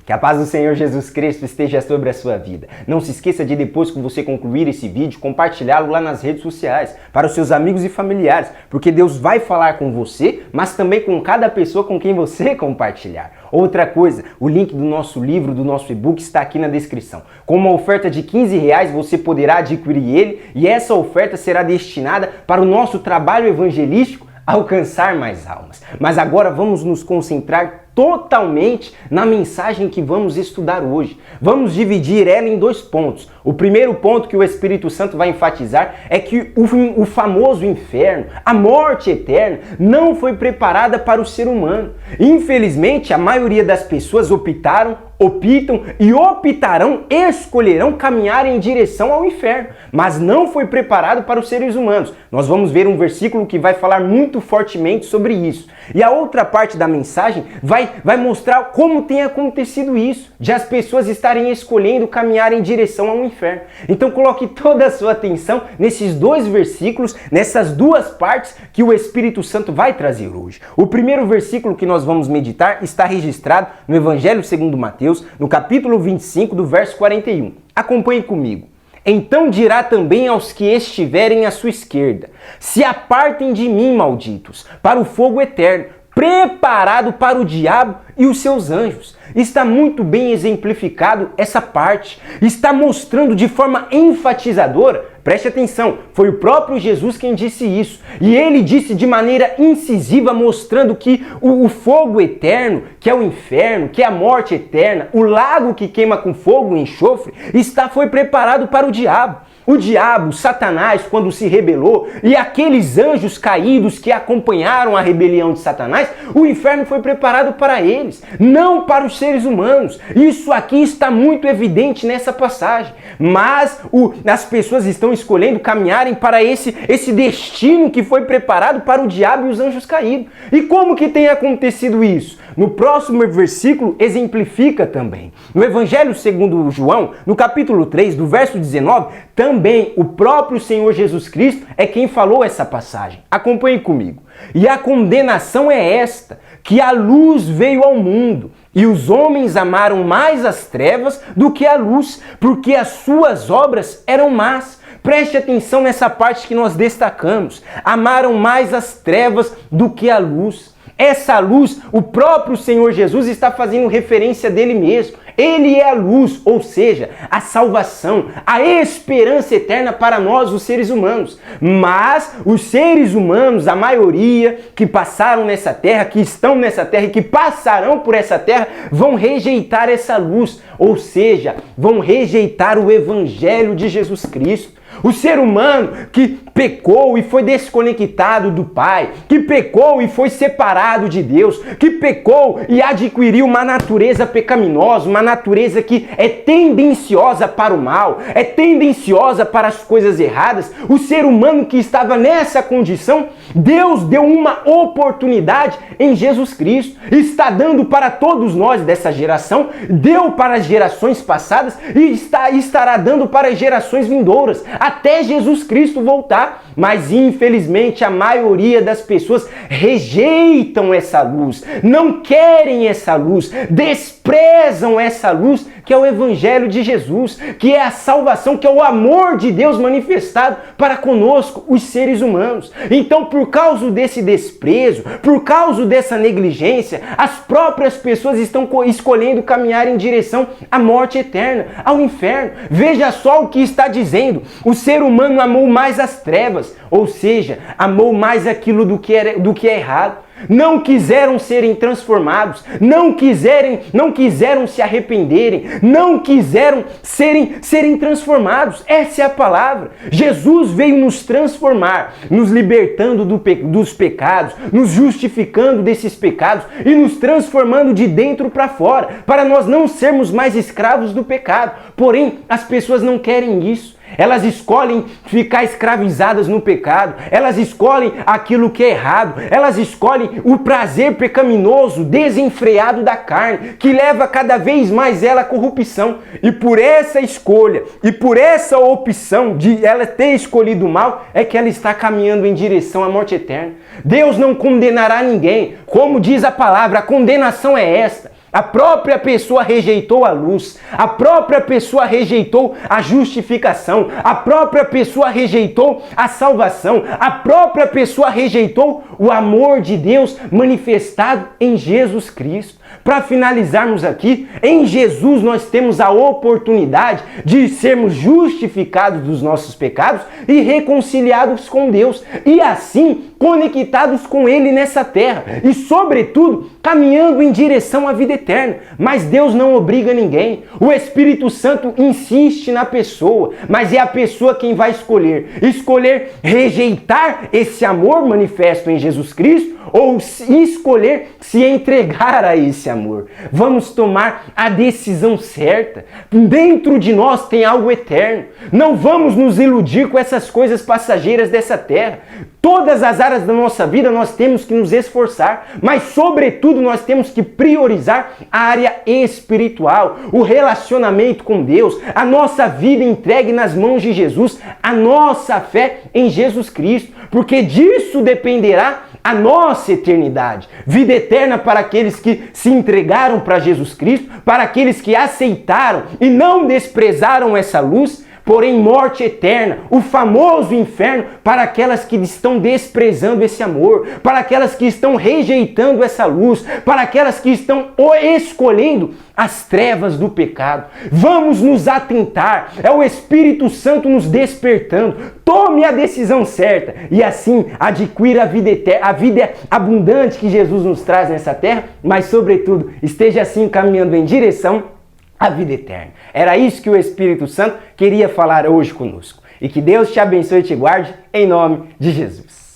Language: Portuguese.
Que a paz do Senhor Jesus Cristo esteja sobre a sua vida. Não se esqueça de, depois que você concluir esse vídeo, compartilhá-lo lá nas redes sociais, para os seus amigos e familiares, porque Deus vai falar com você, mas também com cada pessoa com quem você compartilhar. Outra coisa, o link do nosso livro, do nosso e-book está aqui na descrição. Com uma oferta de R$15 você poderá adquirir ele, e essa oferta será destinada para o nosso trabalho evangelístico, alcançar mais almas. Mas agora vamos nos concentrar totalmente na mensagem que vamos estudar hoje. Vamos dividir ela em dois pontos. O primeiro ponto que o Espírito Santo vai enfatizar é que o famoso inferno, a morte eterna, não foi preparada para o ser humano. Infelizmente, a maioria das pessoas optam e optarão, escolherão caminhar em direção ao inferno, mas não foi preparado para os seres humanos. Nós vamos ver um versículo que vai falar muito fortemente sobre isso. E a outra parte da mensagem vai mostrar como tem acontecido isso, de as pessoas estarem escolhendo caminhar em direção ao inferno. Então coloque toda a sua atenção nesses dois versículos, nessas duas partes que o Espírito Santo vai trazer hoje. O primeiro versículo que nós vamos meditar está registrado no Evangelho segundo Mateus, no capítulo 25, do verso 41. Acompanhe comigo. Então dirá também aos que estiverem à sua esquerda: se apartem de mim, malditos, para o fogo eterno, preparado para o diabo e os seus anjos. Está muito bem exemplificado essa parte. Está mostrando de forma enfatizadora. Preste atenção, foi o próprio Jesus quem disse isso. E ele disse de maneira incisiva, mostrando que o fogo eterno, que é o inferno, que é a morte eterna, o lago que queima com fogo e enxofre, foi preparado para o diabo. O diabo, Satanás, quando se rebelou, e aqueles anjos caídos que acompanharam a rebelião de Satanás, o inferno foi preparado para eles, não para os seres humanos. Isso aqui está muito evidente nessa passagem. Mas as pessoas estão escolhendo caminharem para esse destino que foi preparado para o diabo e os anjos caídos. E como que tem acontecido isso? No próximo versículo exemplifica também. No Evangelho segundo João, no capítulo 3, do verso 19, também o próprio Senhor Jesus Cristo é quem falou essa passagem. Acompanhe comigo. E a condenação é esta, que a luz veio ao mundo, e os homens amaram mais as trevas do que a luz, porque as suas obras eram más. Preste atenção nessa parte que nós destacamos. Amaram mais as trevas do que a luz. Essa luz, o próprio Senhor Jesus está fazendo referência dele mesmo. Ele é a luz, ou seja, a salvação, a esperança eterna para nós, os seres humanos. Mas os seres humanos, a maioria que passaram nessa terra, que estão nessa terra e que passarão por essa terra, vão rejeitar essa luz, ou seja, vão rejeitar o Evangelho de Jesus Cristo. O ser humano que pecou e foi desconectado do Pai, que pecou e foi separado de Deus, que pecou e adquiriu uma natureza pecaminosa, uma natureza que é tendenciosa para o mal, é tendenciosa para as coisas erradas. O ser humano que estava nessa condição, Deus deu uma oportunidade em Jesus Cristo. Está dando para todos nós dessa geração, deu para as gerações passadas e estará dando para as gerações vindouras, até Jesus Cristo voltar. Mas infelizmente a maioria das pessoas rejeitam essa luz, não querem essa luz, desprezam essa luz que é o Evangelho de Jesus, que é a salvação, que é o amor de Deus manifestado para conosco, os seres humanos. Então, por causa desse desprezo, por causa dessa negligência, as próprias pessoas estão escolhendo caminhar em direção à morte eterna, ao inferno. Veja só o que está dizendo. O ser humano amou mais as trevas, ou seja, amou mais aquilo do que é errado. Não quiseram serem transformados, não quiseram se arrependerem, não quiseram serem transformados. Essa é a palavra. Jesus veio nos transformar, nos libertando dos pecados, nos justificando desses pecados e nos transformando de dentro para fora, para nós não sermos mais escravos do pecado. Porém, as pessoas não querem isso. Elas escolhem ficar escravizadas no pecado. Elas escolhem aquilo que é errado. Elas escolhem o prazer pecaminoso, desenfreado da carne, que leva cada vez mais ela à corrupção. E por essa escolha, e por essa opção de ela ter escolhido o mal, é que ela está caminhando em direção à morte eterna. Deus não condenará ninguém. Como diz a palavra, a condenação é esta: a própria pessoa rejeitou a luz, a própria pessoa rejeitou a justificação, a própria pessoa rejeitou a salvação, a própria pessoa rejeitou o amor de Deus manifestado em Jesus Cristo. Para finalizarmos aqui, em Jesus nós temos a oportunidade de sermos justificados dos nossos pecados e reconciliados com Deus, e assim conectados com Ele nessa terra e, sobretudo, caminhando em direção à vida eterna. Mas Deus não obriga ninguém. O Espírito Santo insiste na pessoa, mas é a pessoa quem vai escolher rejeitar esse amor manifesto em Jesus Cristo ou escolher se entregar a esse amor. Vamos tomar a decisão certa. Dentro de nós tem algo eterno. Não vamos nos iludir com essas coisas passageiras dessa terra. Todas as áreas da nossa vida nós temos que nos esforçar, mas sobretudo nós temos que priorizar a área espiritual, o relacionamento com Deus, a nossa vida entregue nas mãos de Jesus, a nossa fé em Jesus Cristo, porque disso dependerá a nossa eternidade. Vida eterna para aqueles que se entregaram para Jesus Cristo, para aqueles que aceitaram e não desprezaram essa luz. Porém, morte eterna, o famoso inferno, para aquelas que estão desprezando esse amor, para aquelas que estão rejeitando essa luz, para aquelas que estão escolhendo as trevas do pecado. Vamos nos atentar, é o Espírito Santo nos despertando. Tome a decisão certa e assim adquira a vida eterna, a vida abundante que Jesus nos traz nessa terra, mas sobretudo esteja assim caminhando em direção a vida eterna. Era isso que o Espírito Santo queria falar hoje conosco. E que Deus te abençoe e te guarde, em nome de Jesus.